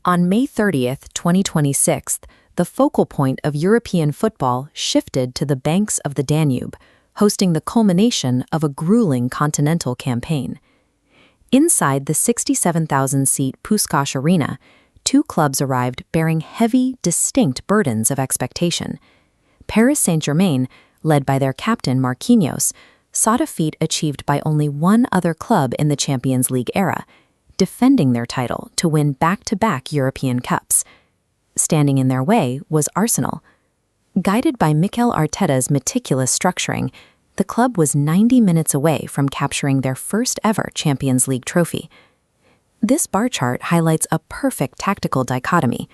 On May 30th, 2026, the focal point of European football shifted to the banks of the Danube, hosting the culmination of a grueling continental campaign. Inside the 67,000-seat Puskás Arena, two clubs arrived bearing heavy, distinct burdens of expectation. Paris Saint-Germain, led by their captain Marquinhos, sought a feat achieved by only one other club in the Champions League era, defending their title to win back-to-back European Cups. Standing in their way was Arsenal. Guided by Mikel Arteta's meticulous structuring, the club was 90 minutes away from capturing their first-ever Champions League trophy. This bar chart highlights a perfect tactical dichotomy.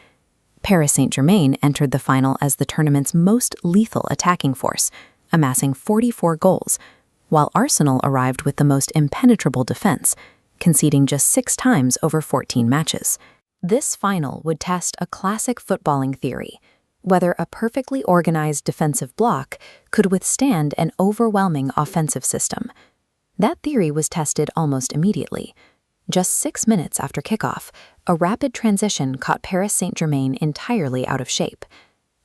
Paris Saint-Germain entered the final as the tournament's most lethal attacking force, amassing 44 goals, while Arsenal arrived with the most impenetrable defense, conceding just 6 times over 14 matches. This final would test a classic footballing theory, whether a perfectly organized defensive block could withstand an overwhelming offensive system. That theory was tested almost immediately. Just 6 minutes after kickoff, a rapid transition caught Paris Saint-Germain entirely out of shape.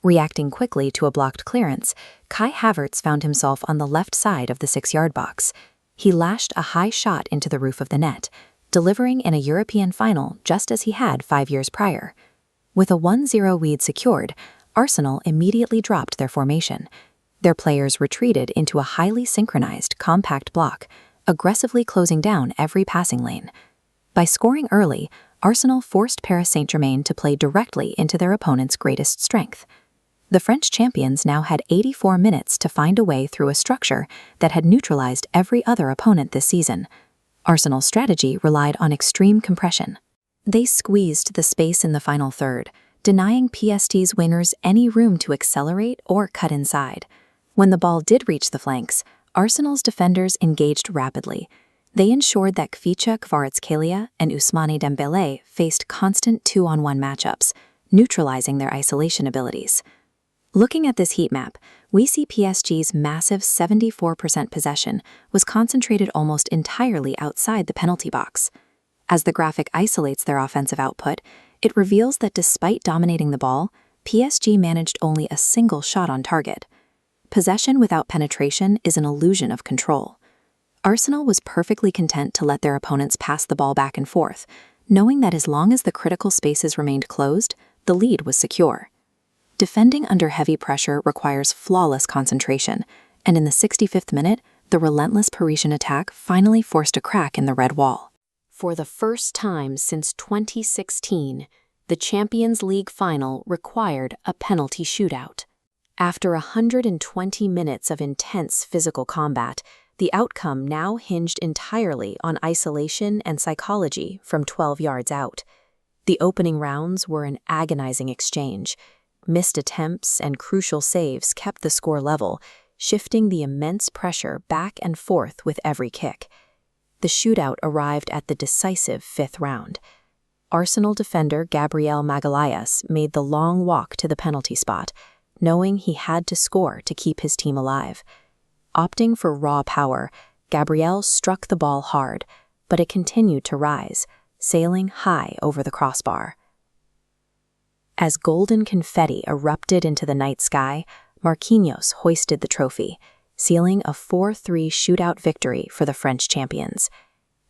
Reacting quickly to a blocked clearance, Kai Havertz found himself on the left side of the 6-yard box. He lashed a high shot into the roof of the net, delivering in a European final just as he had 5 years prior. With a 1-0 lead secured, Arsenal immediately dropped their formation. Their players retreated into a highly synchronized, compact block, aggressively closing down every passing lane. By scoring early, Arsenal forced Paris Saint-Germain to play directly into their opponent's greatest strength. The French champions now had 84 minutes to find a way through a structure that had neutralized every other opponent this season. Arsenal's strategy relied on extreme compression. They squeezed the space in the final third, denying PSG's wingers any room to accelerate or cut inside. When the ball did reach the flanks, Arsenal's defenders engaged rapidly. They ensured that Kvicha Kvaratskhelia and Ousmane Dembélé faced constant 2-on-1 matchups, neutralizing their isolation abilities. Looking at this heat map, we see PSG's massive 74% possession was concentrated almost entirely outside the penalty box. As the graphic isolates their offensive output, it reveals that despite dominating the ball, PSG managed only a single shot on target. Possession without penetration is an illusion of control. Arsenal was perfectly content to let their opponents pass the ball back and forth, knowing that as long as the critical spaces remained closed, the lead was secure. Defending under heavy pressure requires flawless concentration, and in the 65th minute, the relentless Parisian attack finally forced a crack in the red wall. For the first time since 2016, the Champions League final required a penalty shootout. After 120 minutes of intense physical combat, the outcome now hinged entirely on isolation and psychology from 12 yards out. The opening rounds were an agonizing exchange. Missed attempts and crucial saves kept the score level, shifting the immense pressure back and forth with every kick. The shootout arrived at the decisive 5th round. Arsenal defender Gabriel Magalhaes made the long walk to the penalty spot, knowing he had to score to keep his team alive. Opting for raw power, Gabriel struck the ball hard, but it continued to rise, sailing high over the crossbar. As golden confetti erupted into the night sky, Marquinhos hoisted the trophy, sealing a 4-3 shootout victory for the French champions.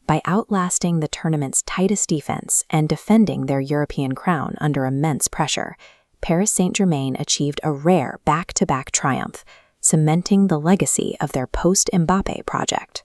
By outlasting the tournament's tightest defense and defending their European crown under immense pressure, Paris Saint-Germain achieved a rare back-to-back triumph, cementing the legacy of their post-Mbappé project.